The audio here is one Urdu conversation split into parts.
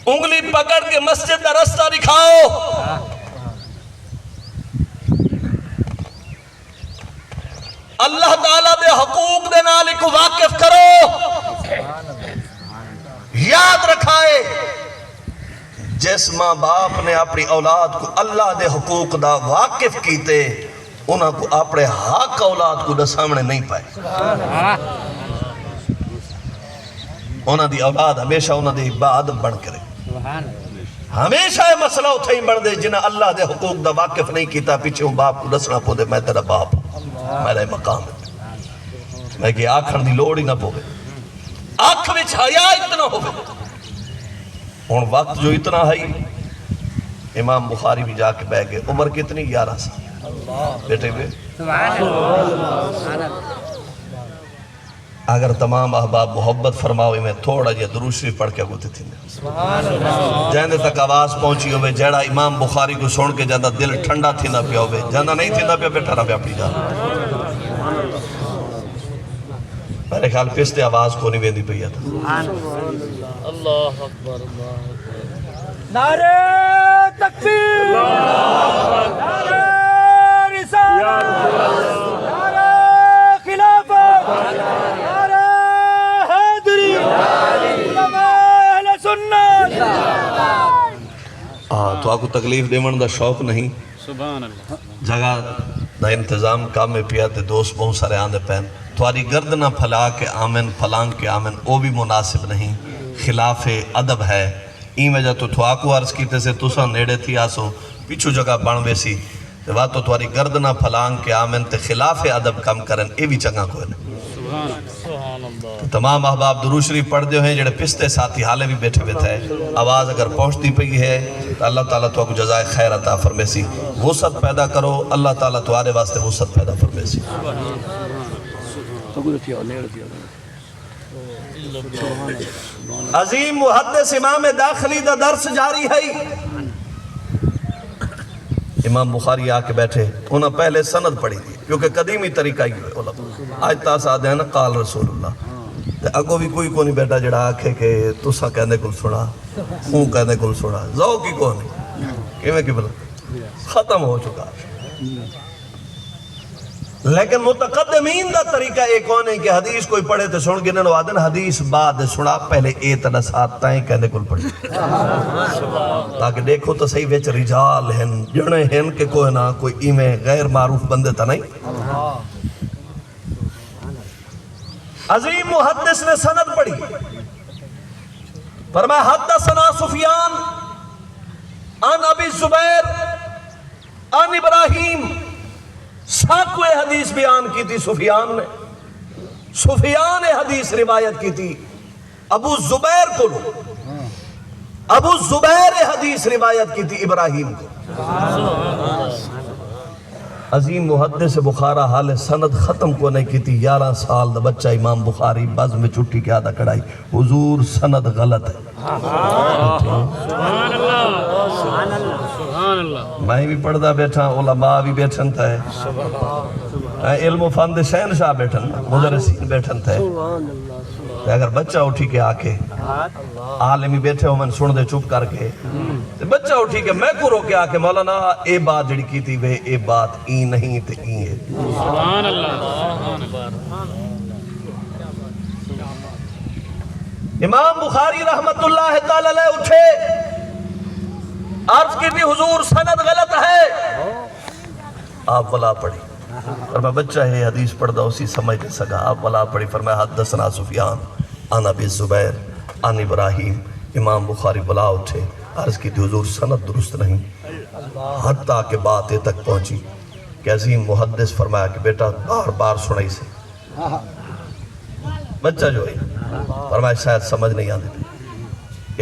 انگلی پکڑ کے مسجد کا رستہ دکھاؤ. اللہ تعالیٰ دے حقوق دے نال کو واقف کرو. یاد رکھائے جس ماں باپ نے اپنی اولاد کو اللہ دے حقوق دا واقف کیتے انہاں کو اپنے حق اولاد کو دے سامنے نہیں پائے. انہاں دی اولاد ہمیشہ انہاں دی عبادت بن کرے. ہمیشہ یہ مسئلہ اتھائی بڑھ دے جنہاں اللہ دے حقوق دا واقف نہیں کیتا پیچھے ہوں باپ کو دسنا پو دے میں تیرا باپ میرا مقام ہے. میں کہ آکھر دی لوڑ ہی نہ پوے. آنکھ وچ حیا اتنا ہوئے. اور وقت جو اتنا ہے امام بخاری بھی جا کے بیٹھ گئے. عمر کتنی 11 سال بیٹھے ہوئے. اگر تمام احباب محبت فرماؤ میں تھوڑا جا درود شریف پڑھ کے گوتے تھی جہاں تک آواز پہنچی ہوئے جیڑا امام بخاری کو سن کے جاندہ دل ٹھنڈا تھی نہ پیا ہوئے جاندہ نہیں تھی نہ پیا بیٹھا رہا پیا اپنی جانا. میرے خیال پستے آواز کو نہیں ویندی پیا تھا. اللہ اکبر نعرہ تکبیر نعرہ رسالت نعرہ خلافت نعرہ حیدری علماء اہل سنت. تو آپ کو تکلیف دیمن دا شوق نہیں. سبحان اللہ. جگہ دا انتظام کام میں پیا تے دوست بہت سارے آندے پہن تواری گردنہ پھلا کے آمن پھلانگ کے آمن وہ بھی مناسب نہیں. خلاف ادب ہے. این وجہ تو آکو عرض کیتے سے تسا نیڑے تھی آسو پیچھو جگہ بڑھوے سی وہاں تو تواری گردنہ پھلانگ کے آمن تے خلاف ادب کم کرن اے بھی چنگا کوئی نہیں. تمام احباب درود شریف پڑھ دے ہیں جڑے پستے ساتھی حالے بھی بیٹھے بیٹھے ہیں. آواز اگر پہنچتی پئی ہے تو اللہ تعالیٰ تو آپ کو جزائے خیر عطا فرمے سی. وسعت پیدا کرو اللہ تعالیٰ تو آرے واسطے وسعت پیدا فرمے سی. عظیم محدث امام داخلی دا درس جاری ہے. امام بخاری آ کے بیٹھے انہوں نے پہلے سند پڑھی دی کیونکہ قدیمی طریقہ ہی ہوئے علماء. آج تاس آدھے ہیں نا قال رسول اللہ اگو بھی کوئی نہیں بیٹا جڑا آکھے کہ تسا کہنے کل سنا خون کہنے کل سنا زو کی کو نہیں کیویں کی بلا ختم ہو چکا. لیکن متقدمین دا طریقہ ایک ہونے کہ حدیث کوئی پڑھے تو سن گنے نوادن حدیث بعد سنا پہلے ایت نسات تائیں کہنے کل پڑھے تاکہ دیکھو تو صحیح ویچ رجال ہیں جنے ہیں کہ کوئی نہ کوئی ایمیں غیر معروف بندے تا نہیں. عظیم محدث نے سند پڑھی فرمایا حدثنا سفیان عن ابی الزبیر عن ابراہیم. ساکوے حدیث بیان کی تھی سفیان نے. سفیان حدیث روایت کی تھی ابو زبیر کو. ابو زبیر حدیث روایت کی تھی ابراہیم کو. عظیم محدث بخارا حال سند ختم کو نہیں کی تھی. 11 سال دا بچہ امام بخاری باز میں چھٹی کے آدھا کڑائی حضور سند غلط ہے. میں بھی پڑھدا بیٹھا علماء بھی بیٹھن تھا ہے علم و فن دے شہنشاہ بیٹھن مدرسین بیٹھن تھا ہے. اگر بچہ اٹھی کے آکے عالمی بیٹھے ہو میں سن دے چپ کر کے بچہ اٹھی کے میں کو رو کے آکے مولانا اے بات جڑی کی تھی وہ اے بات ای نہیں تے ای ہے. سبحان اللہ. امام بخاری رحمت اللہ تعالی علیہ اٹھے عرض کی بھی حضور سند غلط ہے. آپ ولا پڑھی فرمایا بچہ ہے حدیث پڑھ دا اسی سمجھ دے سکا. آپ ولا پڑھی فرمایا حدثنا سفیان عن ابی الزبیر عن ابراہیم. امام بخاری ولا اٹھے عرض کی تھی حضور سند درست نہیں. حتیٰ کہ بات تک پہنچی کہ عظیم محدث فرمایا کہ بیٹا بار بار سنائی سے بچہ جو ہے فرمایا شاید سمجھ نہیں آنے.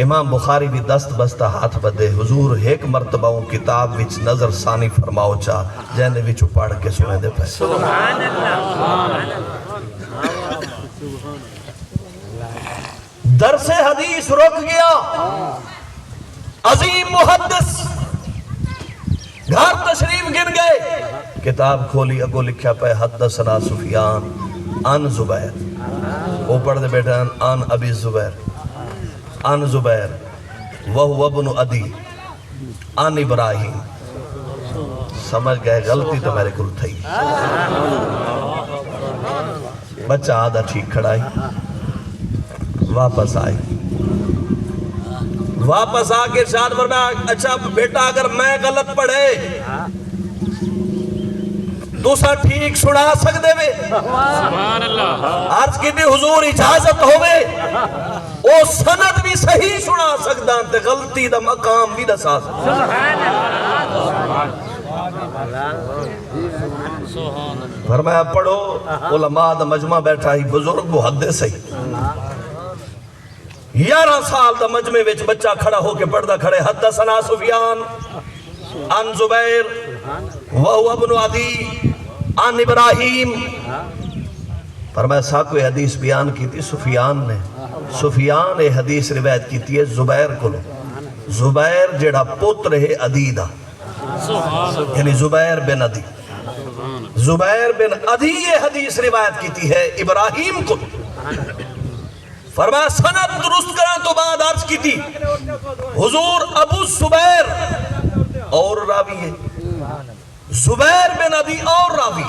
امام بخاری بھی دست بستہ ہاتھ بدے حضور ایک مرتبہ کتاب وچ نظر ثانی فرماؤ چاہ جہنے وچ پڑھ کے سنے دے پہ. سبحان اللہ. درس حدیث رک گیا. عظیم محدث گھر تشریف گن گئے. کتاب کھولی اگو لکھیا پہ حدثنا سفیان عن زبیر. وہ پڑھ دے بیٹھا عن ابی زبیر عن زبیر وَهُوَ ابْنُ عَدِي عَنْ ابراہیم. سمجھ گئے غلطی تو میرے کل تھی. بچہ آدھا ٹھیک کھڑائی واپس آئی. واپس آ کے ارشاد فرمایا اچھا بیٹا اگر میں غلط پڑھے تو سا ٹھیک سنا سکتے وے؟ سبحان اللہ. عرض کی بھی حضور اجازت ہوئے او سند بھی صحیح سنا سکتا تے غلطی دا مقام بھی دسا سکتا. فرمایا پڑھو. علماء دا مجمع بیٹھا ہی بزرگ محدث ہے. 11 سال دا مجمع وچ بچہ کھڑا ہو کے پڑھدا کھڑے حدثنا سفیان عن زبیر وہو ابن عدی عن ابراہیم. فرمایا ساکوے حدیث بیان کی تھی سفیان نے. سفیان اے حدیث روایت کی تھی زبیر کو. زبیر جڑا پتر ہے عدی دا یعنی زبیر بن عدی. زبیر بن عدی یہ حدیث روایت کی تھی ہے ابراہیم کو. فرمایا سند درست کرنے تو بعد عرض کی تھی حضور ابو زبیر اور راوی ہے زبیر بن عدی اور راوی.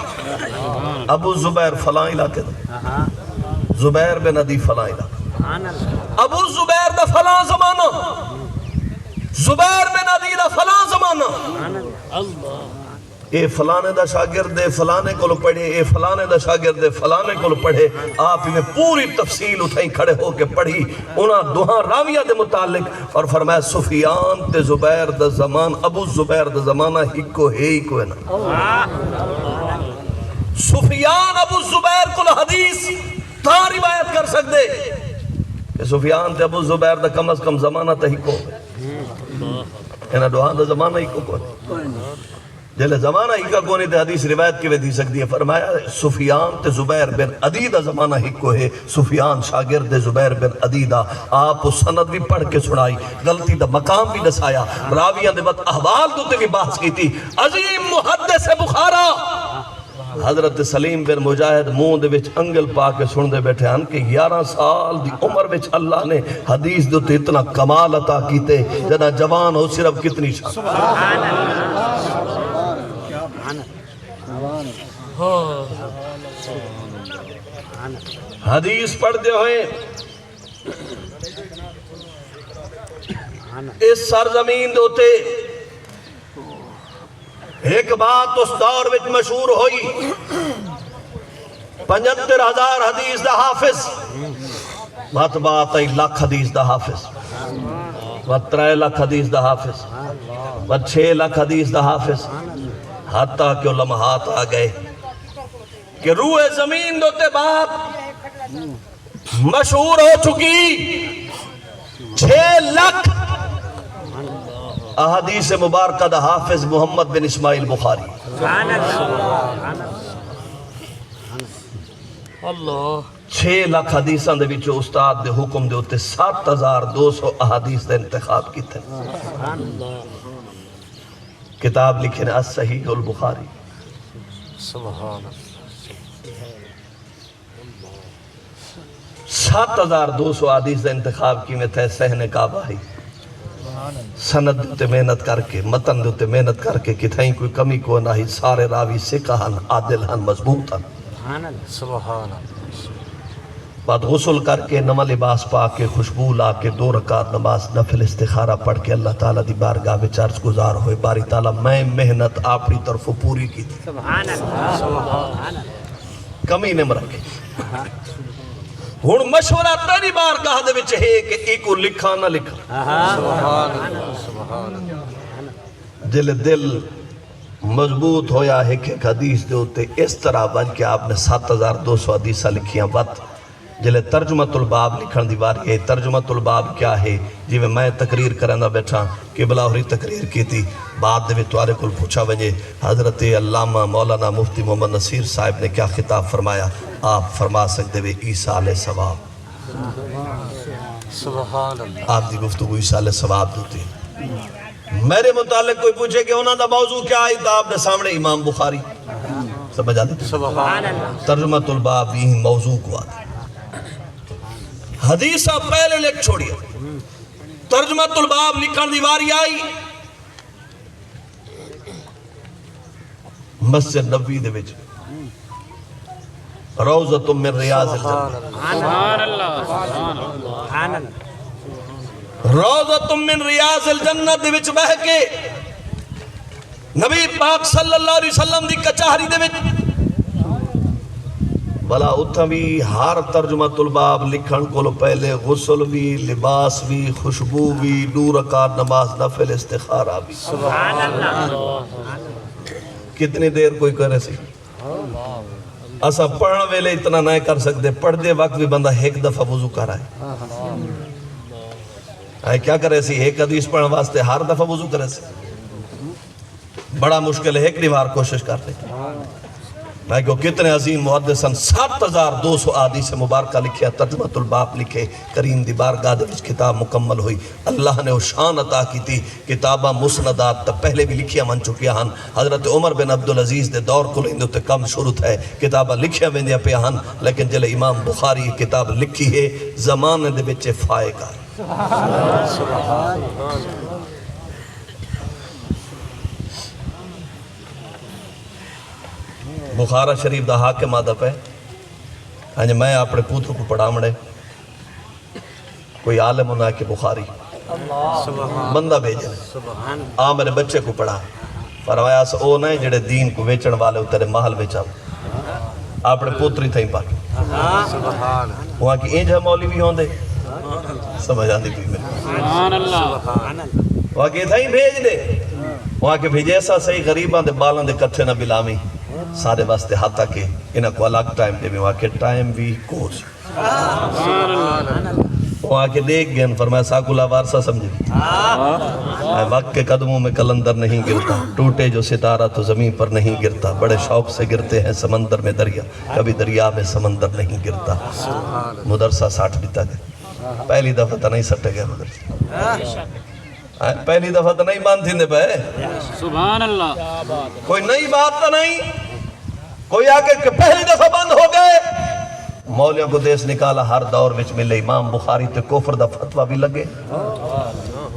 ابو زبیر فلاں علاقے دا زبیر بن عدی فلاں علاقے. ابو زبیر دا فلاں زمانہ زبیر بن عدی دا فلاں زمانہ. اے فلانے دا شاگرد فلانے کو پڑھے اے فلانے دا شاگرد فلانے کو پڑھے. آپ میں پوری تفصیل اٹھائیں کھڑے ہو کے پڑھی انہاں دوہاں راویہ دے متعلق. اور فرمایا سفیان تے زبیر دا زمان ابو زبیر دا زمانہ ہکو ہے ہی کوئی نا. سفیان ابو زبیر کو حدیث تا روایت کر سکتے کہ سفیان تے ابو زبیر دا کم از کم زمانہ تا ہکو انہاں دوہاں دا زمانہ ہکو کوئی جلے زمانہ ہی کا کونی تے حدیث روایت کے وے دی سکتی ہے. فرمایا سفیان تے زبیر بن عدی دا زمانہ ہی کو ہے. سفیان شاگرد زبیر بن عدی دا. آپ سند بھی پڑھ کے سنائی غلطی دا مقام بھی دسایا. راویہ دے وقت احوال دوتے بھی بحث کی تھی. عظیم محدث بخارا حضرت سلیم بن مجاہد منہ دے وچ انگل پا کے سن دے بیٹھے ہن کہ 11 سال دی عمر وچ اللہ نے حدیث دوتے اتنا کمال عطا کیتے جنا جوان ہو صرف کتنی شان. سبحان اللہ. حدیث پڑھ دے ہوئے اس سرزمین دوتے ایک بات اس دور وچ مشہور ہوئی 75,000 حدیث دا حافظ بات آئی لاکھ حدیث دا حافظ 3 لاکھ حدیث دا حافظ 6 لاکھ حدیث دا حافظ. حتیٰ کہ لمحات آ گئے کہ روح زمین دوتے بات مشہور ہو چکی 6 لاکھ احادیث مبارکہ دا حافظ محمد بن اسماعیل بخاری. اللہ 6 لاکھ حدیثاں دے وچوں استاد دے حکم دے ہوتے 7,200 احادیث دے انتخاب کیتے. کتاب لکھنے الصحیح البخاری. سبحان اللہ. 7,200 حدیث دے انتخاب کی میں تھے سہن کعبہ ہی. سند دوتے محنت کر کے متن دوتے محنت کر کے کتھائیں کوئی کمی کو نہ ہی. سارے راوی سکہ ہن عادل ہن مضبوط ہن. سبحان اللہ. بعد غسل کر کے نما لباس پا کے خوشبو لا کے 2 رکعت نماز نفل استخارہ پڑھ کے اللہ تعالیٰ دی بارگاہ میں عرض گزار ہوئے باری تعالیٰ میں محنت اپنی طرف پوری کی تھی. سبحان اللہ. کمی نے مرکے ہن مشورہ تیری بارگاہ دے وچ ہے کہ ایکو لکھا نہ لکھا. سبحان اللہ. دل مضبوط ہویا ہے کہ حدیث دے ہوتے اس طرح بن کے آپ نے 7,200 حدیثہ لکھیاں. وقت جلے ترجمت الباب لکھن دی باری ہے. ترجمت الباب کیا ہے جی میں تقریر کرنا بیٹھا کہ بلاہوری تقریر کی تھی. بعد میں توارے کل پوچھا وجہ حضرت علامہ مولانا مفتی محمد نصیر صاحب نے کیا خطاب فرمایا. آپ فرما سکتے ہوئے عیسیٰ علیہ ثواب. سبحان اللہ. آپ دی گفتگو عیسیٰ علیہ ثواب دوتی. میرے متعلق کوئی پوچھے کہ انہوں دا موضوع کیا آئی تو آپ نے سامنے امام بخاری سمجھا دیتے. سبحان اللہ. ترجمت الباب یہی موضوع کو آتے. حدیثہ پہلے لکھ چھوڑیا ترجمۃ الباب لکھن دی واری آئی مسجد نبوی دے وچ روضۃ من ریاض الجنہ سبحان اللہ سبحان اللہ روضۃ من ریاض الجنہ دے وچ بہ کے نبی پاک صلی اللہ علیہ وسلم دی کچہری دے وچ بلا اتھا بھی ہر ترجمۃ الباب لکھن کو پہلے غسل بھی لباس بھی خوشبو بھی 2 رکعت نماز نفل استخارہ بھی سبحان اللہ کتنی دیر کوئی کرے سی اسا پڑھن ویلے اتنا نہ کر سکتے پڑھ دے وقت بھی بندہ ایک دفعہ وضو کر آئے کیا کرے سی ایک حدیث پڑھن واسطے ہر دفعہ وضو کرے سی بڑا مشکل ہے ایک دیوار کوشش کر لے بھائی کو کتنے عظیم محدثن 7200 حدیث مبارکہ لکھے ترجمۃ الباب لکھے کریم دی بارگاہ دے وچ کتاب مکمل ہوئی اللہ نے وہ شان عطا کی تھی کتابہ مسندات تا پہلے بھی لکھیا من چکیا ہن حضرت عمر بن عبدالعزیز دے دور کو لیندے تے کم شروع ہے کتابہ لکھیا ویندیا پہ ہن لیکن جلے امام بخاری کتاب لکھی ہے زمانے دے وچ فائق آئی بخارہ شریف دا حاکم ادب ہے ہاں میں اپنے پوتر کو پڑھا مڑے کوئی عالم ہونا ہے کہ بخاری بندہ بھیجے میرے بچے کو پڑھا فرمایا سا او نہیں جڑے دین کو ویچن والے تیرے محل ویچا اپنے پوتری تھیں پاک وہاں کی اینج ہے مولی بھی ہوں دے سمجھ آندی بھی میرے سبحان اللہ وہاں کی تھیں بھیج دے وہاں کے بھیجے ایسا صحیح غریبان دے بالان دے کٹھے نہ بلامی سارے واسطے ہاتھا کے انہاں کو الگ ٹائم دے بھی وہاں کے ٹائم بھی کورس وہاں کے دیکھ گئے فرمایا ساکولہ وارسہ سمجھے وقت کے قدموں میں کلندر نہیں گرتا ٹوٹے جو ستارہ تو زمین پر نہیں گرتا بڑے شوق سے گرتے ہیں سمندر میں دریا کبھی دریا میں سمندر نہیں گرتا مدرسہ 60 بیتا گئے پہلی دفعہ تو نہیں سٹے گئے مدرسہ پہلی دفعہ تو نہیں مان تھی دے پہ سبحان اللہ کوئی نئی بات تو نہیں کوئی آگے کہ پہلی دفعہ بند ہو گئے مولیوں کو دیس نکالا ہر دور وچ ملے امام بخاری تے کفر دا فتوہ بھی لگے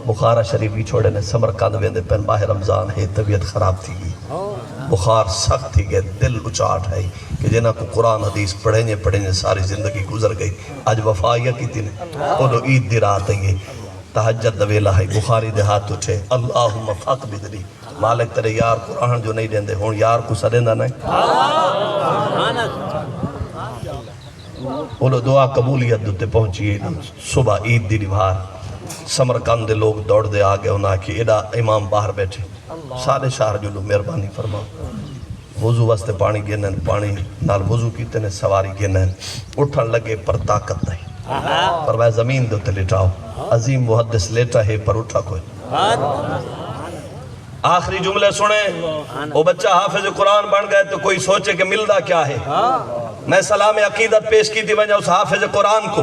بخارہ شریف بھی چھوڑے نے سمرقند ویندے پہن ماہ رمضان ہے طبیعت خراب تھی گئی بخار سخت تھی گئے دل اچاٹ ہے کہ جنہاں کو قرآن حدیث پڑھیں ساری زندگی گزر گئی آج وفائیہ کی تھی نے انہوں عید دی رات ہے تحجد دویلہ ہے بخاری دے ہاتھ اٹھے اللہم فاق بدلی مالک تیرے یار قرآن جو نہیں دیندے ہون یار کو سدیندہ نہیں انہوں دعا قبولیت دوتے پہنچی صبح عید دی نوار سمرقند دے لوگ دوڑ دے آگے انہاں کی ایڈا امام باہر بیٹھے سارے شہر جو لوگ مہربانی فرما وضو واسطے پانی گینا پانی نال وضو کیتے نے سواری گینا اٹھن لگے پر طاقت نہیں پر میں زمین دوتے لیٹاؤ عظیم محدث لیٹا ہے پر اٹھا کوئی آخری جملے سنیں وہ بچہ حافظ قرآن بن گئے تو کوئی سوچے کہ ملدہ کیا ہے میں سلام عقیدت پیش کی تھی وجہ اس حافظ قرآن کو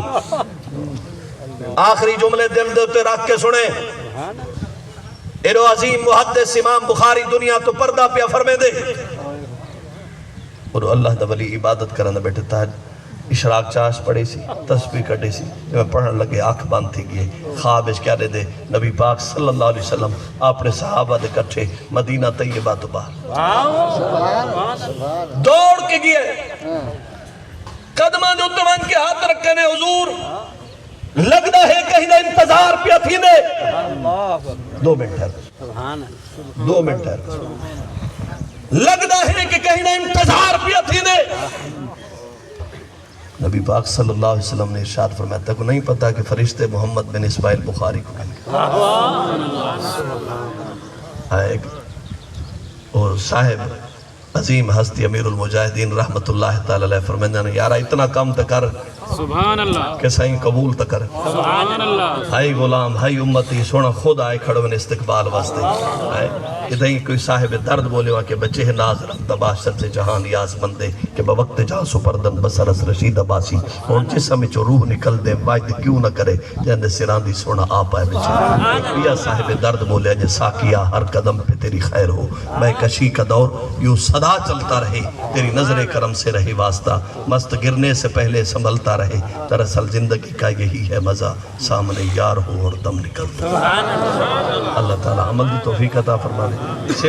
آخری جملے دل دیتے رکھ کے سنیں ایرو عظیم محدث امام بخاری دنیا تو پردہ پیا فرمے دے اور اللہ دا ولی عبادت کرنا بیٹھے تھا اشراق چاش پڑے سی تسبیح کٹے سی جب میں پڑھن لگے آنکھ باندھ تھی گئے خواب اس کیا دے نبی پاک صلی اللہ علیہ وسلم اپنے صحابہ دے کٹھے مدینہ طیبہ تو باہر دوڑ کے گئے قدمہ جو تمہن کے ہاتھ رکھنے حضور لگنا ہے کہیں نہ انتظار پیا تھی نے 2 منٹ ہے 2 منٹ ہے لگنا ہے کہ کہیں نہ انتظار پیا تھی نے نبی پاک صلی اللہ علیہ وسلم نے ارشاد فرمایا تک نہیں پتا کہ فرشتے محمد بن اسماعیل بخاری کو ایک اور صاحب عظیم ہستی امیر المجاہدین رحمت اللہ تعالی علیہ فرمایا نے یارا اتنا کام تکر سبحان اللہ کہ سائیں قبول تکر سبحان اللہ ہائی غلام ہائی امتی سونا خود آئے کھڑو نے استقبال واسطے ادھائی کوئی صاحب درد بولے وہاں کہ بچے ناز رکھتا باشر سے جہان یاز بندے کہ بوقت جہاں سپردن بسر اس رشید عباسی اور جسم میں چو روح نکل دے واجد کیوں نہ کرے جہاں سران دی سونا آپ آئے بچے یا صاحب درد بولے جے ساکیہ ہر قدم پہ تیری خیر ہو میں کشی کا دور یوں صدا چلتا رہے تیری نظر کرم سے رہے واسطہ مست گرنے سے پہلے سنبھلتا چلتا رہے. دراصل زندگی کا یہی ہے مزہ، سامنے یار ہو اور دم نکلتا. اللہ تعالیٰ عمل کی توفیق عطا فرما دے.